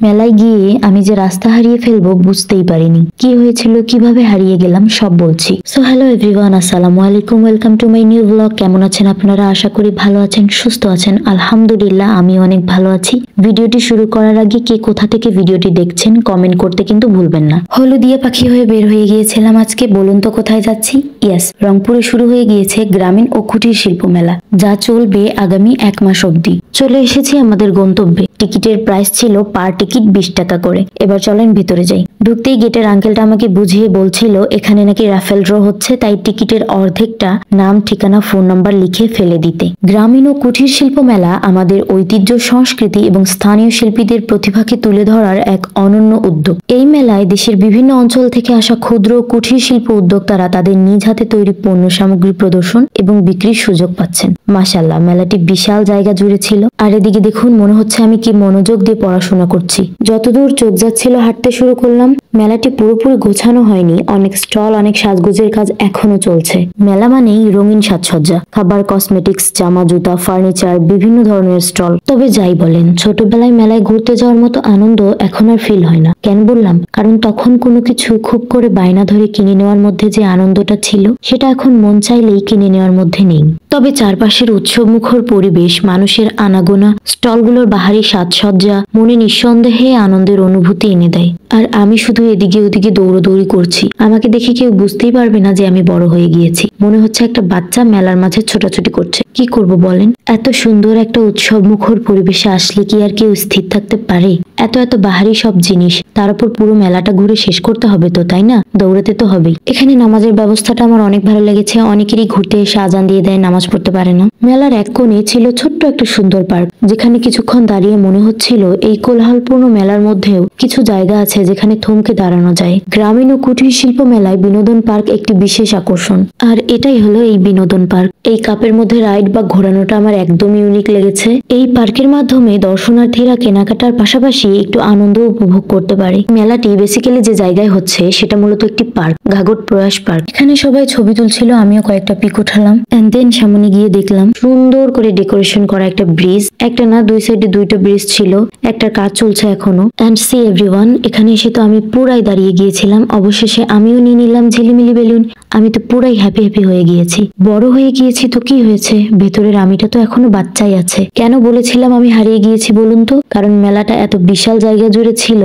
মেলায় গিয়ে আমি যে রাস্তা হারিয়ে ফেলবো বুঝতেই পারিনি। কি হয়েছিল, কিভাবে হারিয়ে গেলাম সব বলছি। সো হ্যালো এভরিওয়ান, আসসালামু আলাইকুম, welcome to my new blog. কেমন আছেন আপনারা? আশা করি ভালো আছেন, সুস্থ আছেন। আলহামদুলিল্লাহ আমি অনেক ভালো আছি। ভিডিওটি শুরু করার আগে কে কোথা থেকে ভিডিওটি দেখছেন কমেন্ট করতে কিন্তু ভুলবেন না। হলুদিয়া পাখি হয়ে বের হয়ে গিয়েছিলাম আজকে। বলুন তো কোথায় যাচ্ছি? ইয়েস, রংপুরে শুরু হয়ে গিয়েছে গ্রামীণ ও কুটির শিল্প মেলা, যা চলবে আগামী 1 মাস অবধি। চলে এসেছি আমাদের গন্তব্যে। টিকিটের প্রাইস ছিল পার টিকিট 20 টাকা করে। এবার চলেন ভিতরে যাই। ঢুকতেই গেটের আঙ্কেলটা আমাকে বুঝিয়ে বলছিল এখানে নাকি রাফেল ড্র হচ্ছে, তাই টিকিটের অর্ধেকটা নাম, ঠিকানা, ফোন নাম্বার লিখে ফেলে দিতে। গ্রামীণ ও কুটির শিল্প মেলা আমাদের ঐতিহ্য, সংস্কৃতি এবং স্থানীয় শিল্পীদের প্রতিভাকে তুলে ধরার এক অনন্য উদ্যোগ। এই মেলায় দেশের বিভিন্ন অঞ্চল থেকে আসা ক্ষুদ্র কুটির শিল্প উদ্যোক্তারা তাদের নিজ হাতে তৈরি পণ্য সামগ্রী প্রদর্শন এবং বিক্রির সুযোগ পাচ্ছেন। মাশাআল্লাহ, মেলাটি বিশাল জায়গা জুড়ে ছিল। আর এদিকে দেখুন, মনে হচ্ছে আমি কি মনোযোগ দিয়ে পড়াশোনা করছি। যতদূর চোখ যাচ্ছিল হাঁটতে শুরু করলাম। মেলাটি পুরোপুরি গোছানো হয়নি, অনেক স্টল, অনেক সাজগোজের কাজ এখনো চলছে। মেলা মানেই রঙিন সাজসজ্জা, খাবার, কসমেটিক্স, জামা, জুতা, ফার্নিচার, বিভিন্ন ধরনের স্টল। তবে যাই বলেন, ছোটবেলায় মেলায় ঘুরতে যাওয়ার মতো আনন্দ এখন আর ফিল হয় না। কেন বললাম? কারণ তখন কোনো কিছু খুব করে বায়না ধরে কিনে নেওয়ার মধ্যে যে আনন্দটা ছিল, সেটা এখন মন চাইলেই কিনে নেওয়ার মধ্যে নেই। তবে চারপাশের উৎসবমুখর পরিবেশ, মানুষের আনাগোনা, স্টলগুলোর বাহারি সাজসজ্জা মনে নিঃসন্দেহে আনন্দের অনুভূতি এনে দেয়। আর আমি শুধু এদিকে ওদিকে দৌড়দৌড়ি করছি। আমাকে দেখে কেউ বুঝতেই পারবে না যে আমি বড় হয়ে গিয়েছি। মনে হচ্ছে একটা বাচ্চা মেলার মাঝে ছোটাছুটি করছে। কি করব বলেন? এত সুন্দর একটা উৎসব মুখর পরিবেশে আসলে কি আর কেউ স্থির থাকতে পারে? এত এত বাহারি সব জিনিস, তার উপর পুরো মেলাটা ঘুরে শেষ করতে হবে তো, তাই না? দৌড়াতে তো হবেই। এখানে নামাজের ব্যবস্থাটা আমার অনেক ভালো লেগেছে। অনেকেরই ঘুরতে এসে আজান দিয়ে দেয়, নামাজ পড়তে পারে না। মেলার এক কোণে ছিল ছোট্ট একটা সুন্দর পার্ক, যেখানে কিছুক্ষণ দাঁড়িয়ে মনে হচ্ছিল এই কোলাহলপূর্ণ মেলার মধ্যেও কিছু জায়গা আছে যেখানে থমকে দাঁড়ানো যায়। গ্রামীণ ও কুটির শিল্প মেলায় বিনোদন পার্ক একটি বিশেষ আকর্ষণ, আর এটাই হলো এই বিনোদন পার্ক। এই কাপের মধ্যে রাইড বা ঘোরানোটা আমার একদম ইউনিক লেগেছে। এই পার্কের মাধ্যমে দর্শনার্থীরা কেনাকাটার পাশাপাশি একটু আনন্দ উপভোগ করতে পারে। মেলাটি বেসিক্যালি যে জায়গায় হচ্ছে সেটা মূলত একটি পার্ক, ঘাঘট প্রয়াস পার্ক। এখানে সবাই ছবি তুলছিল, আমিও কয়েকটা পিক উঠালাম। এন্ড দেন সামনে গিয়ে দেখলাম সুন্দর করে ডেকোরেশন করা একটা ব্রিজ। একটা না, দুই সাইডে দুইটা ব্রিজ ছিল, একটা কাজ চলছে এখনো। এন্ড সি এভরিওয়ান, এখানে এসে তো আমি পুরাই দাঁড়িয়ে গিয়েছিলাম। অবশেষে আমিও নিয়ে নিলাম ঝিলিমিলি বেলুন। আমি তো পুরাই হ্যাপি হয়ে গিয়েছি। বড় হয়ে গিয়েছি তো কি হয়েছে, ভেতরের আমিটা তো এখনো বাচ্চাই আছে। কেন বলেছিলাম আমি হারিয়ে গিয়েছি বলুন তো? কারণ মেলাটা এত বিশাল জায়গা জুড়ে ছিল,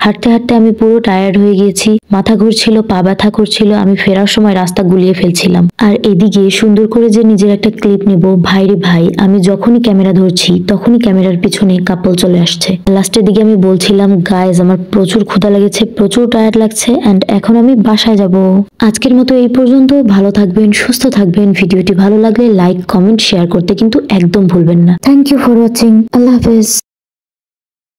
হাঁটতে হাঁটতে আমি পুরো টায়ার্ড হয়ে গিয়েছি। মাথা ঘুরছিল, পা ব্যথা করছিল। আমি ফেরার সময় রাস্তা গুলিয়ে ফেলছিলাম। আর এদিকে সুন্দর করে যে নিজের একটা ক্লিপ নেব, ভাইরে ভাই, আমি যখনই ক্যামেরা ধরছি তখনই ক্যামেরার পিছনে কাপল চলে আসছে। লাস্টের দিকে আমি বলছিলাম, গাইজ আমার প্রচুর ক্ষুধা লেগেছে, প্রচুর টায়ার্ড লাগছে, এন্ড এখন আমি বাসায় যাব। আজকের মতো এই পর্যন্ত। ভালো থাকবেন, সুস্থ থাকবেন। ভিডিওটি ভালো লাগলে লাইক, কমেন্ট, শেয়ার করতে কিন্তু একদম ভুলবেন না। Thank you for watching. আল্লাহ হাফেজ।